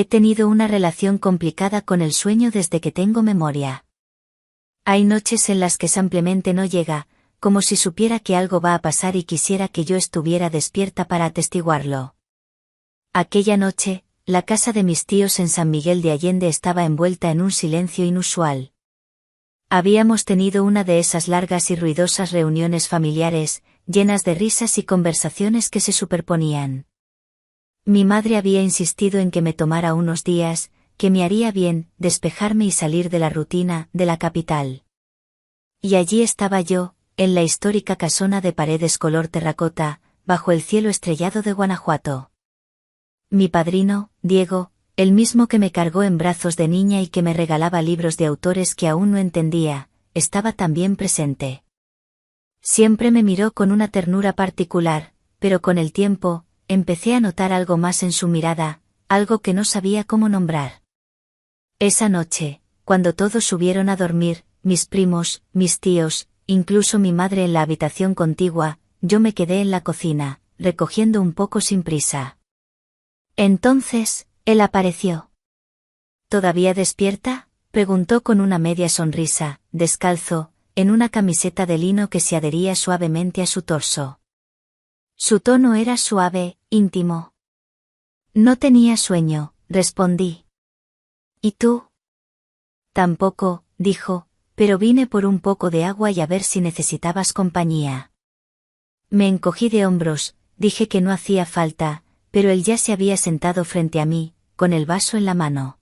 He tenido una relación complicada con el sueño desde que tengo memoria. Hay noches en las que simplemente no llega, como si supiera que algo va a pasar y quisiera que yo estuviera despierta para atestiguarlo. Aquella noche, la casa de mis tíos en San Miguel de Allende estaba envuelta en un silencio inusual. Habíamos tenido una de esas largas y ruidosas reuniones familiares, llenas de risas y conversaciones que se superponían. Mi madre había insistido en que me tomara unos días, que me haría bien despejarme y salir de la rutina de la capital. Y allí estaba yo, en la histórica casona de paredes color terracota, bajo el cielo estrellado de Guanajuato. Mi padrino, Diego, el mismo que me cargó en brazos de niña y que me regalaba libros de autores que aún no entendía, estaba también presente. Siempre me miró con una ternura particular, pero con el tiempo, empecé a notar algo más en su mirada, algo que no sabía cómo nombrar. Esa noche, cuando todos subieron a dormir, mis primos, mis tíos, incluso mi madre en la habitación contigua, yo me quedé en la cocina, recogiendo un poco sin prisa. Entonces, él apareció. ¿Todavía despierta?, preguntó con una media sonrisa, descalzo, en una camiseta de lino que se adhería suavemente a su torso. Su tono era suave, íntimo. No tenía sueño, respondí. ¿Y tú? Tampoco, dijo, pero vine por un poco de agua y a ver si necesitabas compañía. Me encogí de hombros, dije que no hacía falta, pero él ya se había sentado frente a mí, con el vaso en la mano.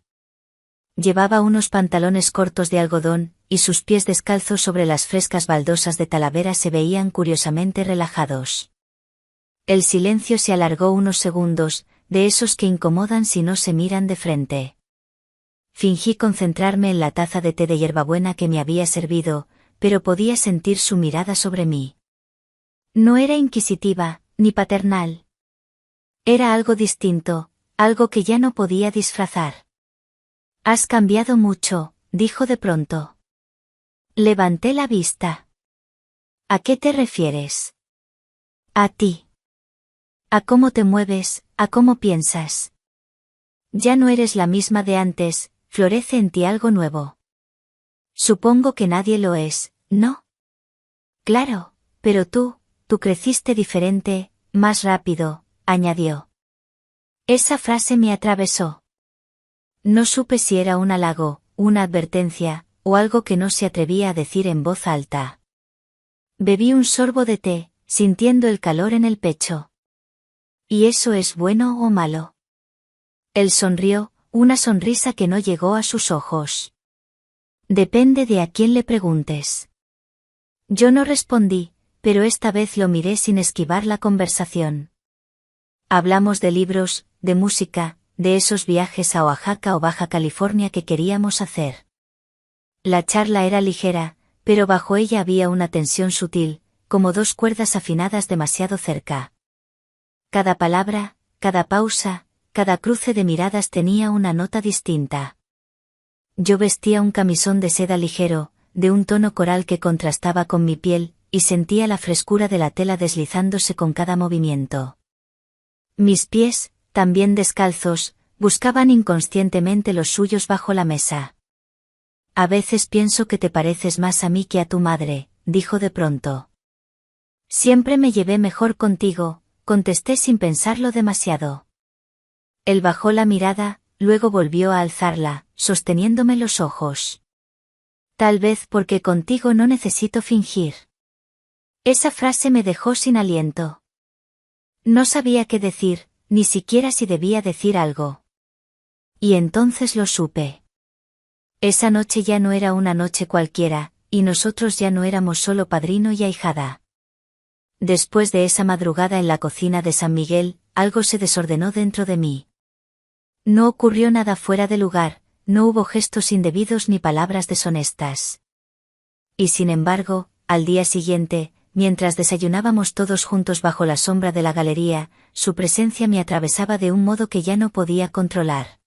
Llevaba unos pantalones cortos de algodón, y sus pies descalzos sobre las frescas baldosas de Talavera se veían curiosamente relajados. El silencio se alargó unos segundos, de esos que incomodan si no se miran de frente. Fingí concentrarme en la taza de té de hierbabuena que me había servido, pero podía sentir su mirada sobre mí. No era inquisitiva, ni paternal. Era algo distinto, algo que ya no podía disfrazar. Has cambiado mucho, dijo de pronto. Levanté la vista. ¿A qué te refieres? A ti. A cómo te mueves, a cómo piensas. Ya no eres la misma de antes, florece en ti algo nuevo. Supongo que nadie lo es, ¿no? Claro, pero tú creciste diferente, más rápido, añadió. Esa frase me atravesó. No supe si era un halago, una advertencia, o algo que no se atrevía a decir en voz alta. Bebí un sorbo de té, sintiendo el calor en el pecho. ¿Y eso es bueno o malo? Él sonrió, una sonrisa que no llegó a sus ojos. Depende de a quién le preguntes. Yo no respondí, pero esta vez lo miré sin esquivar la conversación. Hablamos de libros, de música, de esos viajes a Oaxaca o Baja California que queríamos hacer. La charla era ligera, pero bajo ella había una tensión sutil, como dos cuerdas afinadas demasiado cerca. Cada palabra, cada pausa, cada cruce de miradas tenía una nota distinta. Yo vestía un camisón de seda ligero, de un tono coral que contrastaba con mi piel, y sentía la frescura de la tela deslizándose con cada movimiento. Mis pies, también descalzos, buscaban inconscientemente los suyos bajo la mesa. A veces pienso que te pareces más a mí que a tu madre, dijo de pronto. Siempre me llevé mejor contigo, contesté sin pensarlo demasiado. Él bajó la mirada, luego volvió a alzarla, sosteniéndome los ojos. Tal vez porque contigo no necesito fingir. Esa frase me dejó sin aliento. No sabía qué decir, ni siquiera si debía decir algo. Y entonces lo supe. Esa noche ya no era una noche cualquiera, y nosotros ya no éramos solo padrino y ahijada. Después de esa madrugada en la cocina de San Miguel, algo se desordenó dentro de mí. No ocurrió nada fuera de lugar, no hubo gestos indebidos ni palabras deshonestas. Y sin embargo, al día siguiente, mientras desayunábamos todos juntos bajo la sombra de la galería, su presencia me atravesaba de un modo que ya no podía controlar.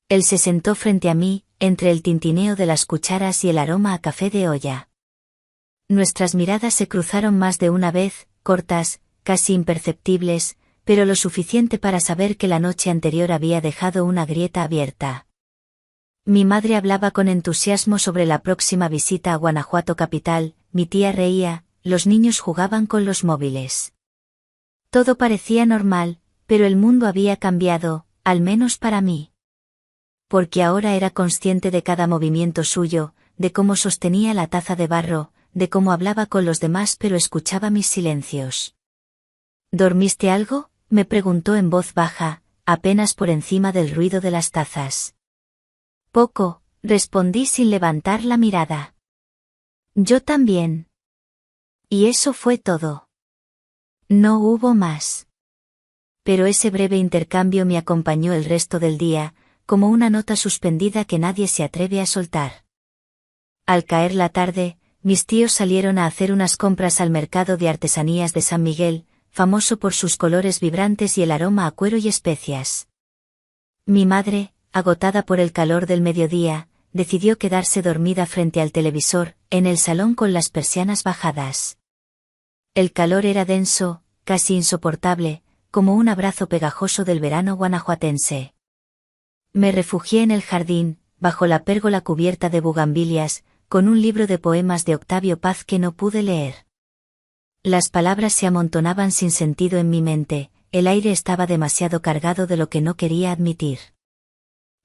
Él se sentó frente a mí, entre el tintineo de las cucharas y el aroma a café de olla. Nuestras miradas se cruzaron más de una vez, cortas, casi imperceptibles, pero lo suficiente para saber que la noche anterior había dejado una grieta abierta. Mi madre hablaba con entusiasmo sobre la próxima visita a Guanajuato capital, mi tía reía, los niños jugaban con los móviles. Todo parecía normal, pero el mundo había cambiado, al menos para mí. Porque ahora era consciente de cada movimiento suyo, de cómo sostenía la taza de barro, de cómo hablaba con los demás pero escuchaba mis silencios. ¿Dormiste algo?, me preguntó en voz baja, apenas por encima del ruido de las tazas. Poco, respondí sin levantar la mirada. Yo también. Y eso fue todo. No hubo más. Pero ese breve intercambio me acompañó el resto del día, como una nota suspendida que nadie se atreve a soltar. Al caer la tarde, mis tíos salieron a hacer unas compras al mercado de artesanías de San Miguel, famoso por sus colores vibrantes y el aroma a cuero y especias. Mi madre, agotada por el calor del mediodía, decidió quedarse dormida frente al televisor, en el salón con las persianas bajadas. El calor era denso, casi insoportable, como un abrazo pegajoso del verano guanajuatense. Me refugié en el jardín, bajo la pérgola cubierta de bugambilias, con un libro de poemas de Octavio Paz que no pude leer. Las palabras se amontonaban sin sentido en mi mente, el aire estaba demasiado cargado de lo que no quería admitir.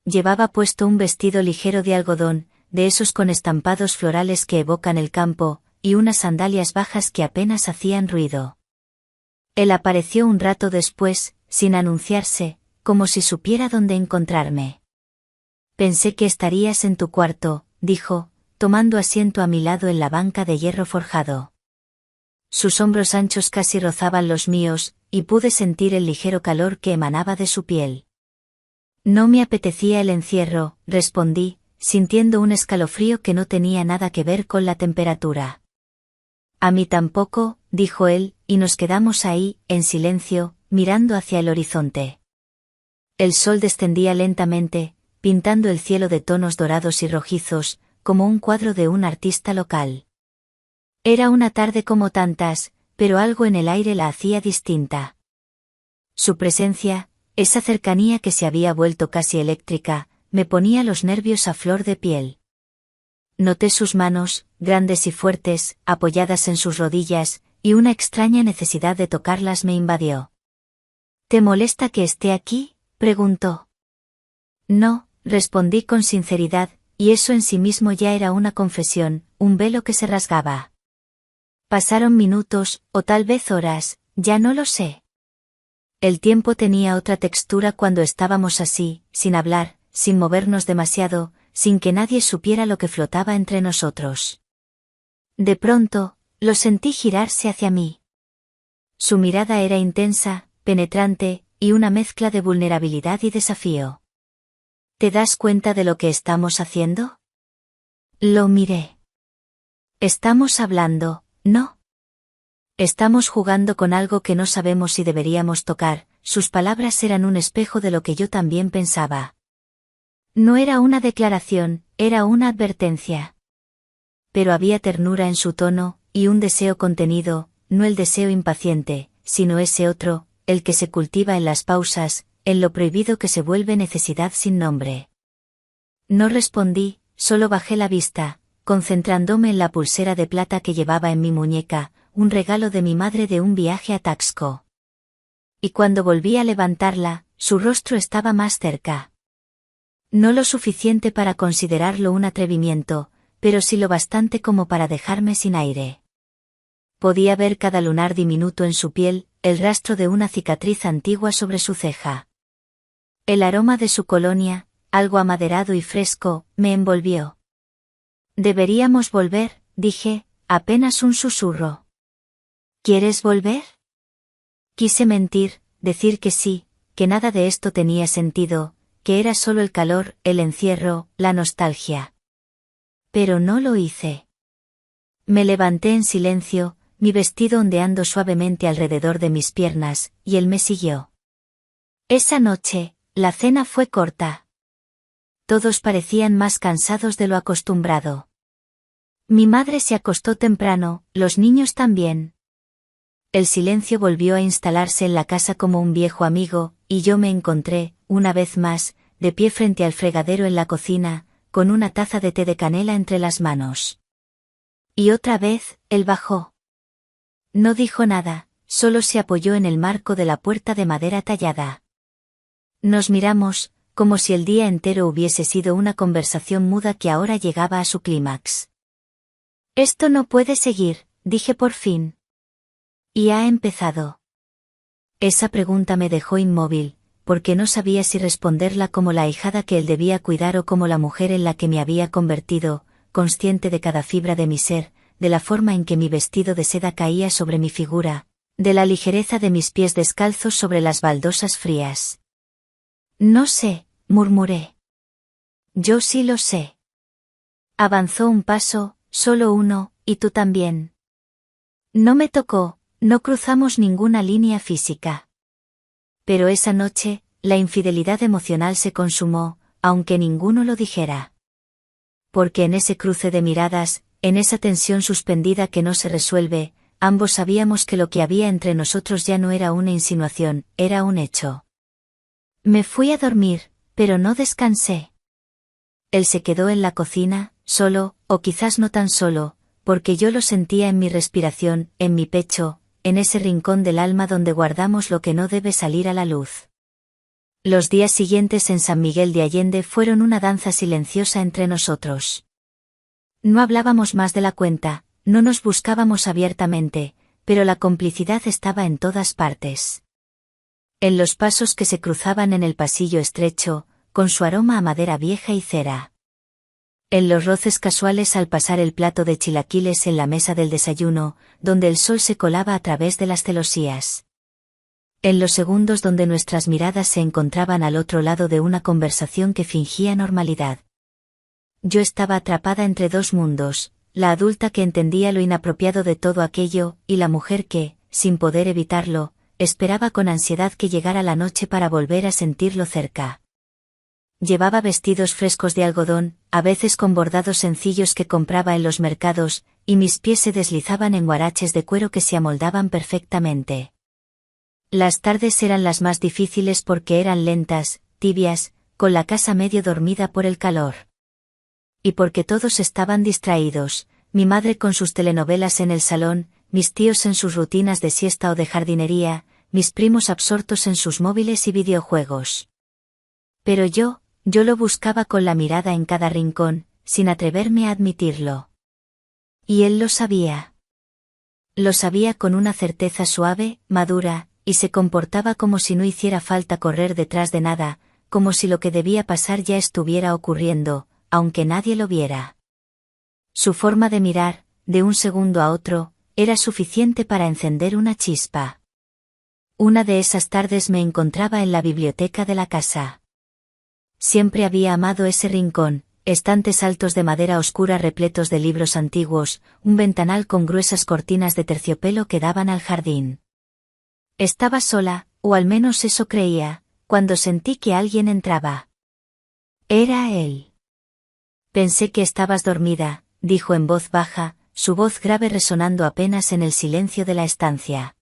Llevaba puesto un vestido ligero de algodón, de esos con estampados florales que evocan el campo, y unas sandalias bajas que apenas hacían ruido. Él apareció un rato después, sin anunciarse, como si supiera dónde encontrarme. Pensé que estarías en tu cuarto, dijo, tomando asiento a mi lado en la banca de hierro forjado. Sus hombros anchos casi rozaban los míos, y pude sentir el ligero calor que emanaba de su piel. No me apetecía el encierro, respondí, sintiendo un escalofrío que no tenía nada que ver con la temperatura. A mí tampoco, dijo él, y nos quedamos ahí, en silencio, mirando hacia el horizonte. El sol descendía lentamente, pintando el cielo de tonos dorados y rojizos, como un cuadro de un artista local. Era una tarde como tantas, pero algo en el aire la hacía distinta. Su presencia, esa cercanía que se había vuelto casi eléctrica, me ponía los nervios a flor de piel. Noté sus manos, grandes y fuertes, apoyadas en sus rodillas, y una extraña necesidad de tocarlas me invadió. ¿Te molesta que esté aquí?, preguntó. No, respondí con sinceridad, y eso en sí mismo ya era una confesión, un velo que se rasgaba. Pasaron minutos, o tal vez horas, ya no lo sé. El tiempo tenía otra textura cuando estábamos así, sin hablar, sin movernos demasiado, sin que nadie supiera lo que flotaba entre nosotros. De pronto, lo sentí girarse hacia mí. Su mirada era intensa, penetrante, y una mezcla de vulnerabilidad y desafío. ¿Te das cuenta de lo que estamos haciendo? Lo miré. Estamos hablando, ¿no? Estamos jugando con algo que no sabemos si deberíamos tocar. Sus palabras eran un espejo de lo que yo también pensaba. No era una declaración, era una advertencia. Pero había ternura en su tono, y un deseo contenido, no el deseo impaciente, sino ese otro, el que se cultiva en las pausas, en lo prohibido que se vuelve necesidad sin nombre. No respondí, solo bajé la vista, concentrándome en la pulsera de plata que llevaba en mi muñeca, un regalo de mi madre de un viaje a Taxco. Y cuando volví a levantarla, su rostro estaba más cerca. No lo suficiente para considerarlo un atrevimiento, pero sí lo bastante como para dejarme sin aire. Podía ver cada lunar diminuto en su piel, el rastro de una cicatriz antigua sobre su ceja. El aroma de su colonia, algo amaderado y fresco, me envolvió. Deberíamos volver, dije, apenas un susurro. ¿Quieres volver? Quise mentir, decir que sí, que nada de esto tenía sentido, que era solo el calor, el encierro, la nostalgia. Pero no lo hice. Me levanté en silencio, mi vestido ondeando suavemente alrededor de mis piernas, y él me siguió. Esa noche, la cena fue corta. Todos parecían más cansados de lo acostumbrado. Mi madre se acostó temprano, los niños también. El silencio volvió a instalarse en la casa como un viejo amigo, y yo me encontré, una vez más, de pie frente al fregadero en la cocina, con una taza de té de canela entre las manos. Y otra vez, él bajó. No dijo nada, solo se apoyó en el marco de la puerta de madera tallada. Nos miramos, como si el día entero hubiese sido una conversación muda que ahora llegaba a su clímax. Esto no puede seguir, dije por fin. ¿Y ha empezado? Esa pregunta me dejó inmóvil, porque no sabía si responderla como la ahijada que él debía cuidar o como la mujer en la que me había convertido, consciente de cada fibra de mi ser, de la forma en que mi vestido de seda caía sobre mi figura, de la ligereza de mis pies descalzos sobre las baldosas frías. No sé, murmuré. Yo sí lo sé. Avanzó un paso, solo uno, y tú también. No me tocó, no cruzamos ninguna línea física. Pero esa noche, la infidelidad emocional se consumó, aunque ninguno lo dijera. Porque en ese cruce de miradas, en esa tensión suspendida que no se resuelve, ambos sabíamos que lo que había entre nosotros ya no era una insinuación, era un hecho. Me fui a dormir, pero no descansé. Él se quedó en la cocina, solo, o quizás no tan solo, porque yo lo sentía en mi respiración, en mi pecho, en ese rincón del alma donde guardamos lo que no debe salir a la luz. Los días siguientes en San Miguel de Allende fueron una danza silenciosa entre nosotros. No hablábamos más de la cuenta, no nos buscábamos abiertamente, pero la complicidad estaba en todas partes. En los pasos que se cruzaban en el pasillo estrecho, con su aroma a madera vieja y cera. En los roces casuales al pasar el plato de chilaquiles en la mesa del desayuno, donde el sol se colaba a través de las celosías. En los segundos donde nuestras miradas se encontraban al otro lado de una conversación que fingía normalidad. Yo estaba atrapada entre dos mundos, la adulta que entendía lo inapropiado de todo aquello, y la mujer que, sin poder evitarlo, esperaba con ansiedad que llegara la noche para volver a sentirlo cerca. Llevaba vestidos frescos de algodón, a veces con bordados sencillos que compraba en los mercados, y mis pies se deslizaban en huaraches de cuero que se amoldaban perfectamente. Las tardes eran las más difíciles porque eran lentas, tibias, con la casa medio dormida por el calor. Y porque todos estaban distraídos, mi madre con sus telenovelas en el salón, mis tíos en sus rutinas de siesta o de jardinería, mis primos absortos en sus móviles y videojuegos. Pero yo lo buscaba con la mirada en cada rincón, sin atreverme a admitirlo. Y él lo sabía. Lo sabía con una certeza suave, madura, y se comportaba como si no hiciera falta correr detrás de nada, como si lo que debía pasar ya estuviera ocurriendo, aunque nadie lo viera. Su forma de mirar, de un segundo a otro, era suficiente para encender una chispa. Una de esas tardes me encontraba en la biblioteca de la casa. Siempre había amado ese rincón, estantes altos de madera oscura repletos de libros antiguos, un ventanal con gruesas cortinas de terciopelo que daban al jardín. Estaba sola, o al menos eso creía, cuando sentí que alguien entraba. Era él. Pensé que estabas dormida, dijo en voz baja, su voz grave resonando apenas en el silencio de la estancia.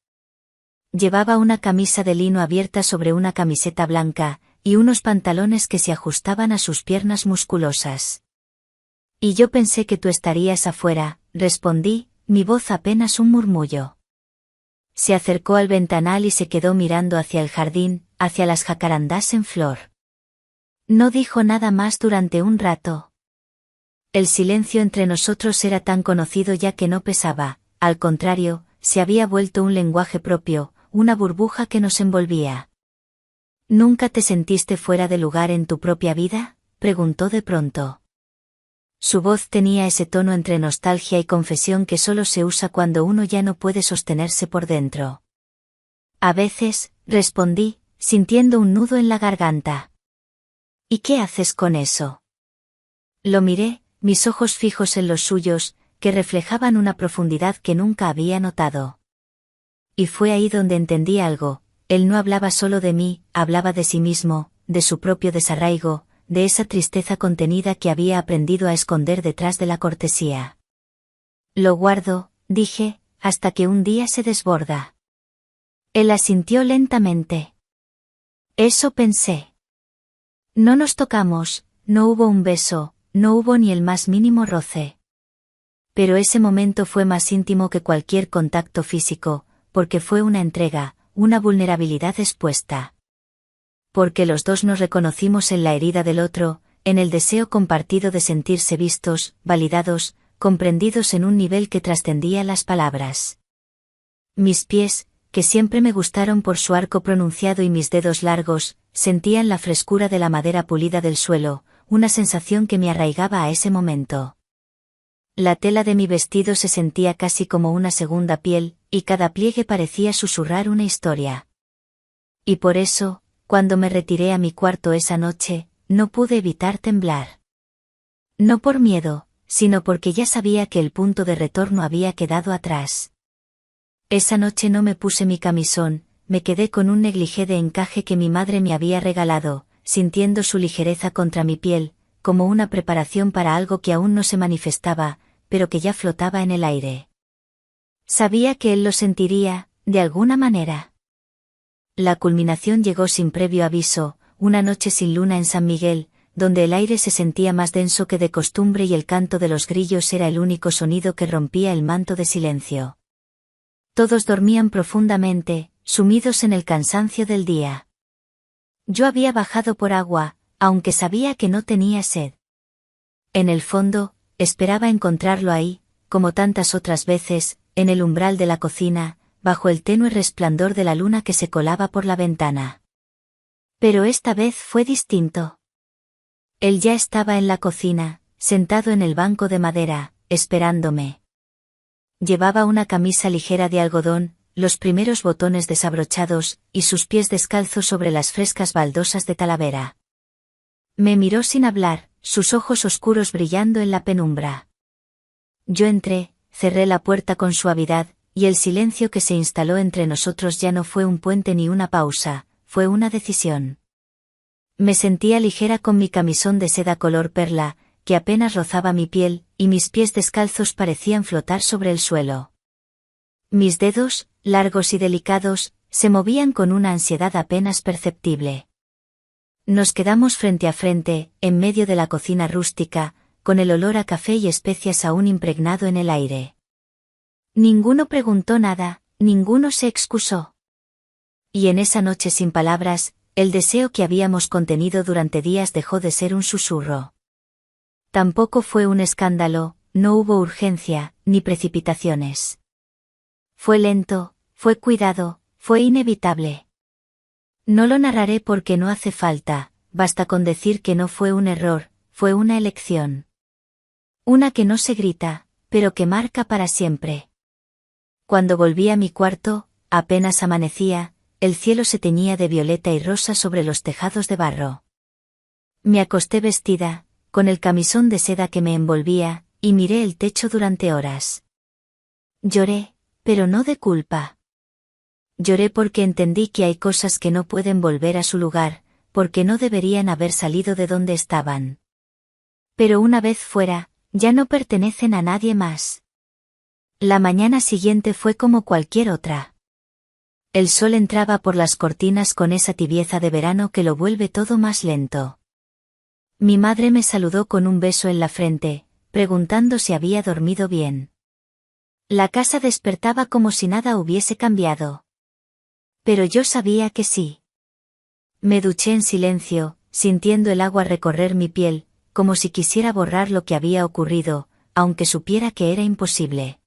Llevaba una camisa de lino abierta sobre una camiseta blanca, y unos pantalones que se ajustaban a sus piernas musculosas. Y yo pensé que tú estarías afuera, respondí, mi voz apenas un murmullo. Se acercó al ventanal y se quedó mirando hacia el jardín, hacia las jacarandás en flor. No dijo nada más durante un rato. El silencio entre nosotros era tan conocido ya que no pesaba, al contrario, se había vuelto un lenguaje propio, una burbuja que nos envolvía. ¿Nunca te sentiste fuera de lugar en tu propia vida?, preguntó de pronto. Su voz tenía ese tono entre nostalgia y confesión que solo se usa cuando uno ya no puede sostenerse por dentro. A veces, respondí, sintiendo un nudo en la garganta. ¿Y qué haces con eso? Lo miré, mis ojos fijos en los suyos, que reflejaban una profundidad que nunca había notado. Y fue ahí donde entendí algo. Él no hablaba solo de mí, hablaba de sí mismo, de su propio desarraigo, de esa tristeza contenida que había aprendido a esconder detrás de la cortesía. Lo guardo, dije, hasta que un día se desborda. Él asintió lentamente. Eso pensé. No nos tocamos, no hubo un beso, no hubo ni el más mínimo roce. Pero ese momento fue más íntimo que cualquier contacto físico, porque fue una entrega, una vulnerabilidad expuesta. Porque los dos nos reconocimos en la herida del otro, en el deseo compartido de sentirse vistos, validados, comprendidos en un nivel que trascendía las palabras. Mis pies, que siempre me gustaron por su arco pronunciado y mis dedos largos, sentían la frescura de la madera pulida del suelo, una sensación que me arraigaba a ese momento. La tela de mi vestido se sentía casi como una segunda piel, y cada pliegue parecía susurrar una historia. Y por eso, cuando me retiré a mi cuarto esa noche, no pude evitar temblar. No por miedo, sino porque ya sabía que el punto de retorno había quedado atrás. Esa noche no me puse mi camisón, me quedé con un negligé de encaje que mi madre me había regalado, sintiendo su ligereza contra mi piel, como una preparación para algo que aún no se manifestaba, pero que ya flotaba en el aire. Sabía que él lo sentiría, de alguna manera. La culminación llegó sin previo aviso, una noche sin luna en San Miguel, donde el aire se sentía más denso que de costumbre y el canto de los grillos era el único sonido que rompía el manto de silencio. Todos dormían profundamente, sumidos en el cansancio del día. Yo había bajado por agua, aunque sabía que no tenía sed. En el fondo, esperaba encontrarlo ahí, como tantas otras veces, en el umbral de la cocina, bajo el tenue resplandor de la luna que se colaba por la ventana. Pero esta vez fue distinto. Él ya estaba en la cocina, sentado en el banco de madera, esperándome. Llevaba una camisa ligera de algodón, los primeros botones desabrochados, y sus pies descalzos sobre las frescas baldosas de Talavera. Me miró sin hablar, sus ojos oscuros brillando en la penumbra. Yo entré, cerré la puerta con suavidad, y el silencio que se instaló entre nosotros ya no fue un puente ni una pausa, fue una decisión. Me sentía ligera con mi camisón de seda color perla, que apenas rozaba mi piel, y mis pies descalzos parecían flotar sobre el suelo. Mis dedos, largos y delicados, se movían con una ansiedad apenas perceptible. Nos quedamos frente a frente, en medio de la cocina rústica, con el olor a café y especias aún impregnado en el aire. Ninguno preguntó nada, ninguno se excusó. Y en esa noche sin palabras, el deseo que habíamos contenido durante días dejó de ser un susurro. Tampoco fue un escándalo, no hubo urgencia, ni precipitaciones. Fue lento, fue cuidado, fue inevitable. No lo narraré porque no hace falta, basta con decir que no fue un error, fue una elección. Una que no se grita, pero que marca para siempre. Cuando volví a mi cuarto, apenas amanecía, el cielo se teñía de violeta y rosa sobre los tejados de barro. Me acosté vestida, con el camisón de seda que me envolvía, y miré el techo durante horas. Lloré, pero no de culpa. Lloré porque entendí que hay cosas que no pueden volver a su lugar, porque no deberían haber salido de donde estaban. Pero una vez fuera, ya no pertenecen a nadie más. La mañana siguiente fue como cualquier otra. El sol entraba por las cortinas con esa tibieza de verano que lo vuelve todo más lento. Mi madre me saludó con un beso en la frente, preguntando si había dormido bien. La casa despertaba como si nada hubiese cambiado. Pero yo sabía que sí. Me duché en silencio, sintiendo el agua recorrer mi piel, como si quisiera borrar lo que había ocurrido, aunque supiera que era imposible.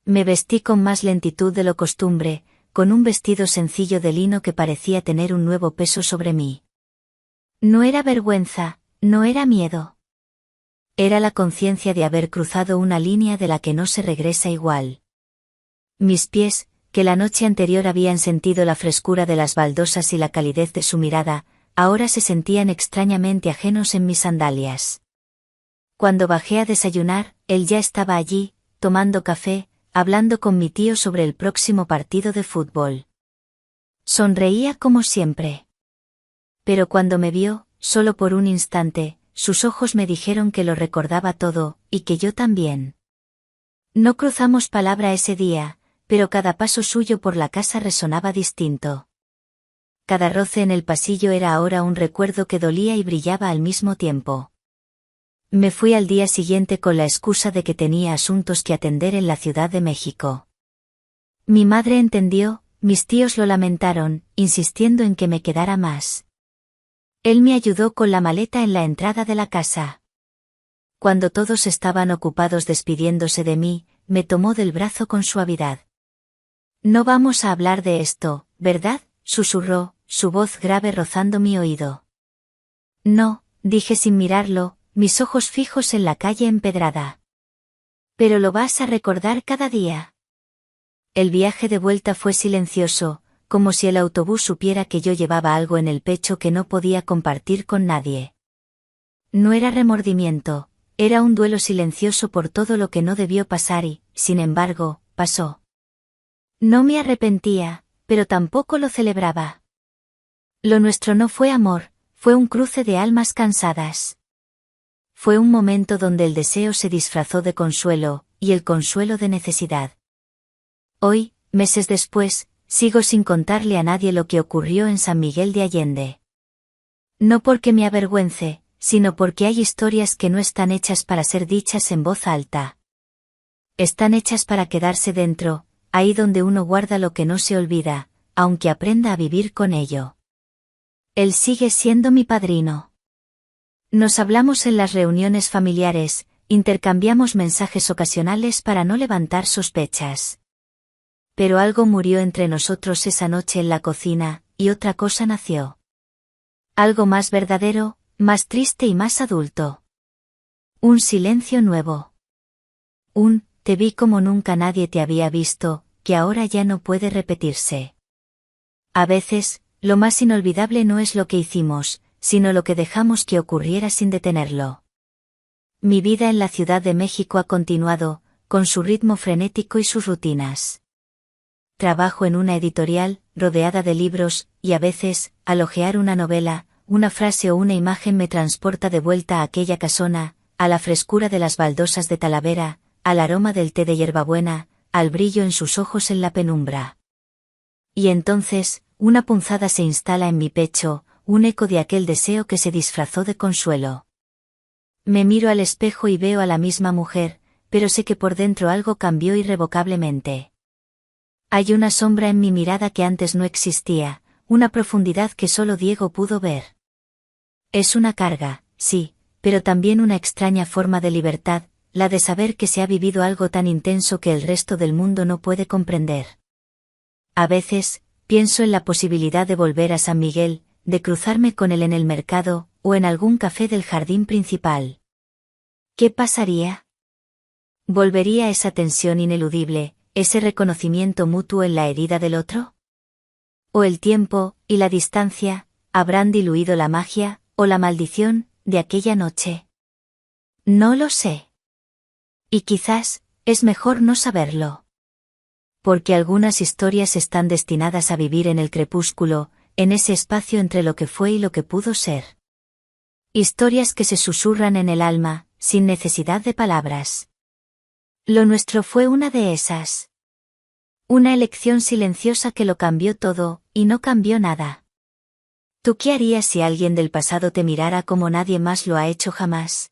Me vestí con más lentitud de lo costumbre, con un vestido sencillo de lino que parecía tener un nuevo peso sobre mí. No era vergüenza, no era miedo. Era la conciencia de haber cruzado una línea de la que no se regresa igual. Mis pies, que la noche anterior habían sentido la frescura de las baldosas y la calidez de su mirada, ahora se sentían extrañamente ajenos en mis sandalias. Cuando bajé a desayunar, él ya estaba allí, tomando café, hablando con mi tío sobre el próximo partido de fútbol. Sonreía como siempre. Pero cuando me vio, solo por un instante, sus ojos me dijeron que lo recordaba todo, y que yo también. No cruzamos palabra ese día, pero cada paso suyo por la casa resonaba distinto. Cada roce en el pasillo era ahora un recuerdo que dolía y brillaba al mismo tiempo. Me fui al día siguiente con la excusa de que tenía asuntos que atender en la Ciudad de México. Mi madre entendió, mis tíos lo lamentaron, insistiendo en que me quedara más. Él me ayudó con la maleta en la entrada de la casa. Cuando todos estaban ocupados despidiéndose de mí, me tomó del brazo con suavidad. «No vamos a hablar de esto, ¿verdad?», susurró, su voz grave rozando mi oído. «No», dije sin mirarlo, mis ojos fijos en la calle empedrada. «Pero lo vas a recordar cada día». El viaje de vuelta fue silencioso, como si el autobús supiera que yo llevaba algo en el pecho que no podía compartir con nadie. No era remordimiento, era un duelo silencioso por todo lo que no debió pasar y, sin embargo, pasó. No me arrepentía, pero tampoco lo celebraba. Lo nuestro no fue amor, fue un cruce de almas cansadas. Fue un momento donde el deseo se disfrazó de consuelo, y el consuelo de necesidad. Hoy, meses después, sigo sin contarle a nadie lo que ocurrió en San Miguel de Allende. No porque me avergüence, sino porque hay historias que no están hechas para ser dichas en voz alta. Están hechas para quedarse dentro, ahí donde uno guarda lo que no se olvida, aunque aprenda a vivir con ello. Él sigue siendo mi padrino. Nos hablamos en las reuniones familiares, intercambiamos mensajes ocasionales para no levantar sospechas. Pero algo murió entre nosotros esa noche en la cocina, y otra cosa nació. Algo más verdadero, más triste y más adulto. Un silencio nuevo. Te vi como nunca nadie te había visto, que ahora ya no puede repetirse. A veces, lo más inolvidable no es lo que hicimos, sino lo que dejamos que ocurriera sin detenerlo. Mi vida en la Ciudad de México ha continuado, con su ritmo frenético y sus rutinas. Trabajo en una editorial, rodeada de libros, y a veces, al hojear una novela, una frase o una imagen me transporta de vuelta a aquella casona, a la frescura de las baldosas de Talavera, al aroma del té de hierbabuena, al brillo en sus ojos en la penumbra. Y entonces, una punzada se instala en mi pecho, un eco de aquel deseo que se disfrazó de consuelo. Me miro al espejo y veo a la misma mujer, pero sé que por dentro algo cambió irrevocablemente. Hay una sombra en mi mirada que antes no existía, una profundidad que solo Diego pudo ver. Es una carga, sí, pero también una extraña forma de libertad, la de saber que se ha vivido algo tan intenso que el resto del mundo no puede comprender. A veces, pienso en la posibilidad de volver a San Miguel, de cruzarme con él en el mercado, o en algún café del jardín principal. ¿Qué pasaría? ¿Volvería esa tensión ineludible, ese reconocimiento mutuo en la herida del otro? ¿O el tiempo, y la distancia, habrán diluido la magia, o la maldición, de aquella noche? No lo sé. Y quizás, es mejor no saberlo. Porque algunas historias están destinadas a vivir en el crepúsculo, en ese espacio entre lo que fue y lo que pudo ser. Historias que se susurran en el alma, sin necesidad de palabras. Lo nuestro fue una de esas. Una elección silenciosa que lo cambió todo, y no cambió nada. ¿Tú qué harías si alguien del pasado te mirara como nadie más lo ha hecho jamás?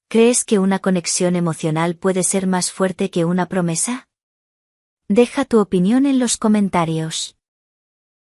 ¿Crees que una conexión emocional puede ser más fuerte que una promesa? Deja tu opinión en los comentarios.